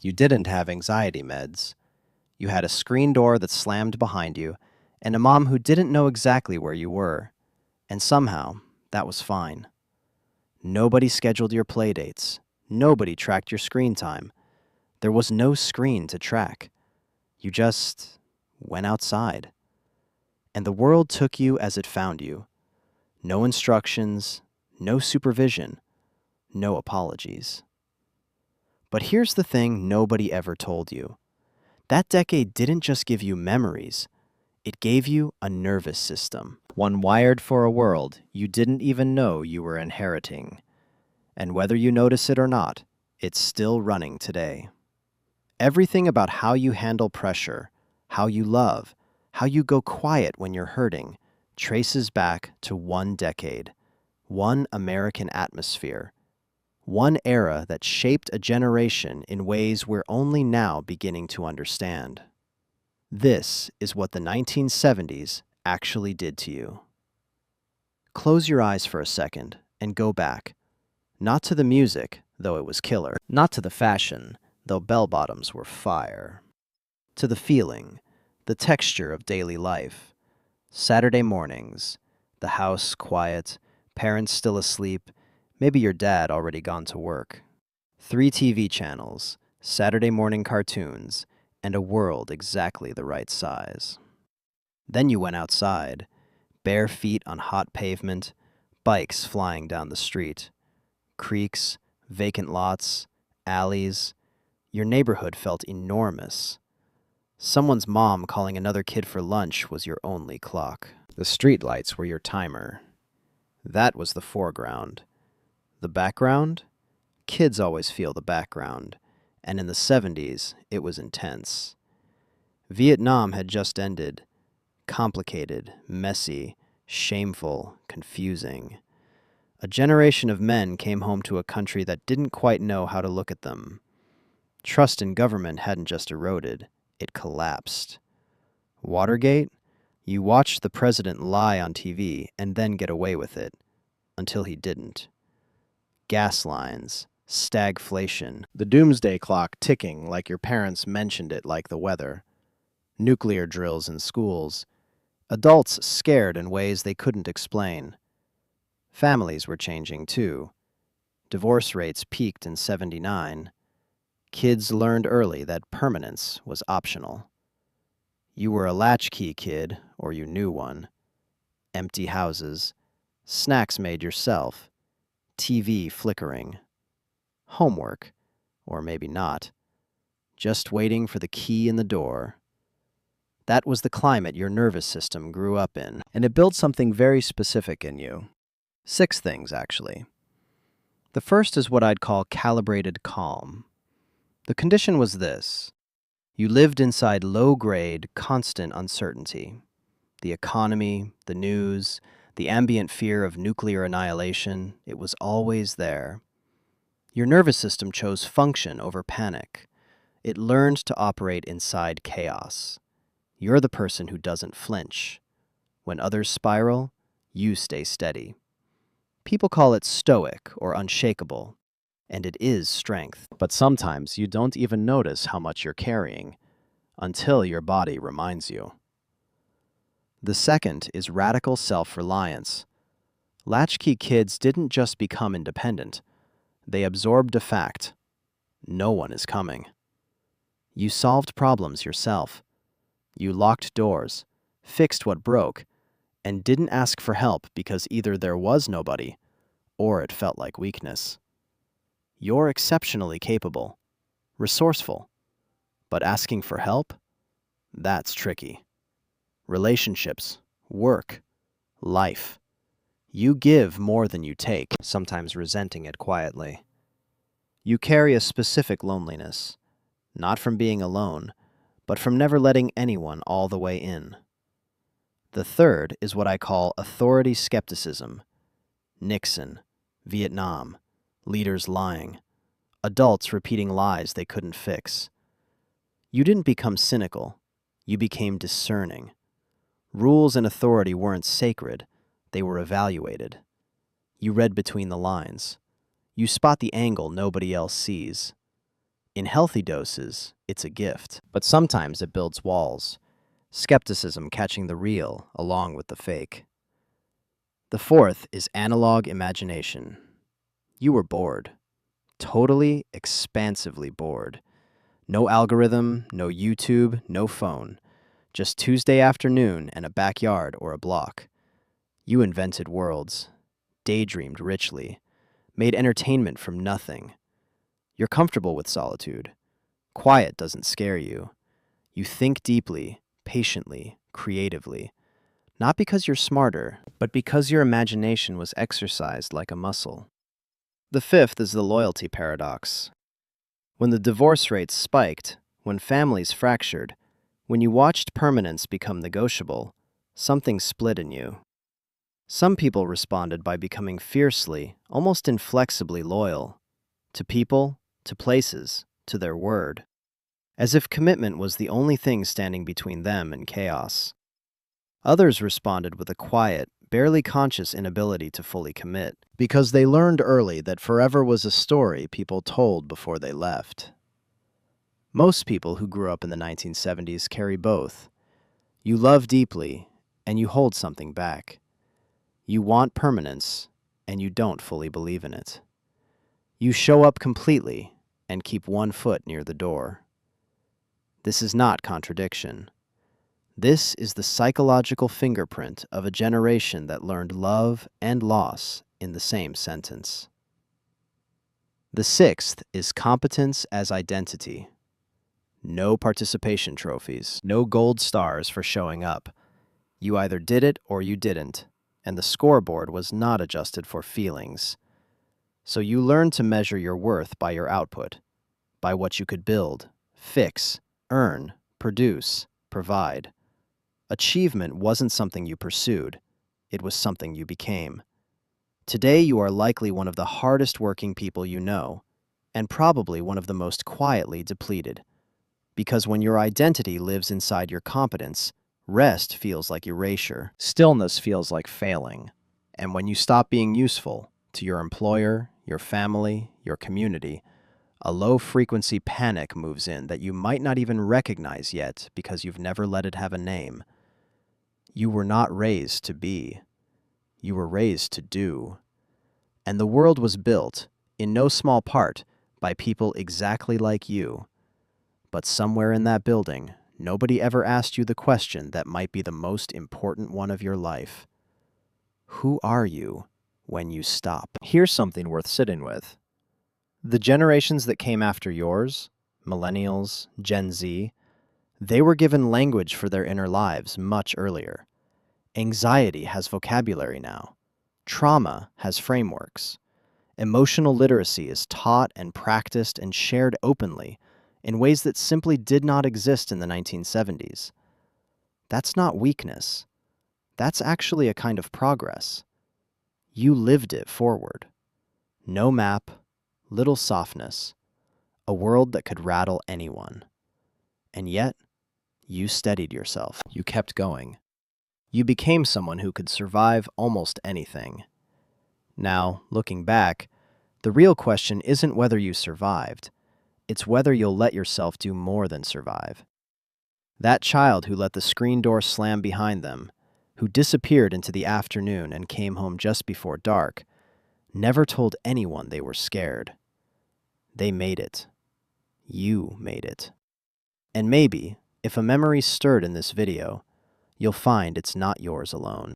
You didn't have anxiety meds. You had a screen door that slammed behind you, and a mom who didn't know exactly where you were. And somehow, that was fine. Nobody scheduled your playdates. Nobody tracked your screen time. There was no screen to track. You just went outside. And the world took you as it found you. No instructions, no supervision, no apologies. But here's the thing nobody ever told you. That decade didn't just give you memories, it gave you a nervous system, one wired for a world you didn't even know you were inheriting. And whether you notice it or not, it's still running today. Everything about how you handle pressure, how you love, how you go quiet when you're hurting, traces back to one decade, one American atmosphere, one era that shaped a generation in ways we're only now beginning to understand. This is what the 1970s actually did to you. Close your eyes for a second and go back. Not to the music, though it was killer. Not to the fashion, though bell-bottoms were fire. To the feeling, the texture of daily life. Saturday mornings, the house quiet, parents still asleep, maybe your dad already gone to work. 3 TV channels, Saturday morning cartoons, and a world exactly the right size. Then you went outside, bare feet on hot pavement, bikes flying down the street, creeks, vacant lots, alleys. Your neighborhood felt enormous. Someone's mom calling another kid for lunch was your only clock. The streetlights were your timer. That was the foreground. The background? Kids always feel the background, and in the 70s, it was intense. Vietnam had just ended. Complicated, messy, shameful, confusing. A generation of men came home to a country that didn't quite know how to look at them. Trust in government hadn't just eroded, it collapsed. Watergate? You watched the president lie on TV and then get away with it, until he didn't. Gas lines, stagflation, the doomsday clock ticking like your parents mentioned it like the weather. Nuclear drills in schools. Adults scared in ways they couldn't explain. Families were changing too. Divorce rates peaked in '79. Kids learned early that permanence was optional. You were a latchkey kid, or you knew one. Empty houses, snacks made yourself, TV flickering. Homework, or maybe not. Just waiting for the key in the door. That was the climate your nervous system grew up in, and it built something very specific in you. 6 things, actually. The first is what I'd call calibrated calm. The condition was this. You lived inside low-grade, constant uncertainty. The economy, the news, the ambient fear of nuclear annihilation, it was always there. Your nervous system chose function over panic. It learned to operate inside chaos. You're the person who doesn't flinch. When others spiral, you stay steady. People call it stoic or unshakable, and it is strength. But sometimes you don't even notice how much you're carrying until your body reminds you. The second is radical self-reliance. Latchkey kids didn't just become independent. They absorbed a fact. No one is coming. You solved problems yourself. You locked doors, fixed what broke, and didn't ask for help because either there was nobody or it felt like weakness. You're exceptionally capable, resourceful, but asking for help? That's tricky. Relationships, work, life. You give more than you take, sometimes resenting it quietly. You carry a specific loneliness, not from being alone, but from never letting anyone all the way in. The third is what I call authority skepticism. Nixon, Vietnam, leaders lying, adults repeating lies they couldn't fix. You didn't become cynical, you became discerning. Rules and authority weren't sacred, they were evaluated. You read between the lines. You spot the angle nobody else sees. In healthy doses, it's a gift, but sometimes it builds walls. Skepticism catching the real along with the fake. The fourth is analog imagination. You were bored. Totally, expansively bored. No algorithm, no YouTube, no phone. Just Tuesday afternoon and a backyard or a block. You invented worlds, daydreamed richly, made entertainment from nothing. You're comfortable with solitude. Quiet doesn't scare you. You think deeply, patiently, creatively. Not because you're smarter, but because your imagination was exercised like a muscle. The fifth is the loyalty paradox. When the divorce rates spiked, when families fractured, when you watched permanence become negotiable, something split in you. Some people responded by becoming fiercely, almost inflexibly loyal. To people, to places, to their word. As if commitment was the only thing standing between them and chaos. Others responded with a quiet, barely conscious inability to fully commit, because they learned early that forever was a story people told before they left. Most people who grew up in the 1970s carry both. You love deeply, and you hold something back. You want permanence, and you don't fully believe in it. You show up completely, and keep one foot near the door. This is not contradiction. This is the psychological fingerprint of a generation that learned love and loss in the same sentence. The sixth is competence as identity. No participation trophies, no gold stars for showing up. You either did it or you didn't, and the scoreboard was not adjusted for feelings. So you learned to measure your worth by your output, by what you could build, fix, earn, produce, provide. Achievement wasn't something you pursued, it was something you became. Today you are likely one of the hardest working people you know, and probably one of the most quietly depleted. Because when your identity lives inside your competence, rest feels like erasure, stillness feels like failing. And when you stop being useful to your employer, your family, your community, a low-frequency panic moves in that you might not even recognize yet because you've never let it have a name. You were not raised to be. You were raised to do. And the world was built, in no small part, by people exactly like you. But somewhere in that building, nobody ever asked you the question that might be the most important one of your life. Who are you when you stop? Here's something worth sitting with. The generations that came after yours, millennials, Gen Z, they were given language for their inner lives much earlier. Anxiety has vocabulary now. Trauma has frameworks. Emotional literacy is taught and practiced and shared openly in ways that simply did not exist in the 1970s. That's not weakness. That's actually a kind of progress. You lived it forward. No map, little softness, a world that could rattle anyone. And yet, you steadied yourself. You kept going. You became someone who could survive almost anything. Now, looking back, the real question isn't whether you survived. It's whether you'll let yourself do more than survive. That child who let the screen door slam behind them, who disappeared into the afternoon and came home just before dark, never told anyone they were scared. They made it. You made it. And maybe, if a memory stirred in this video, you'll find it's not yours alone.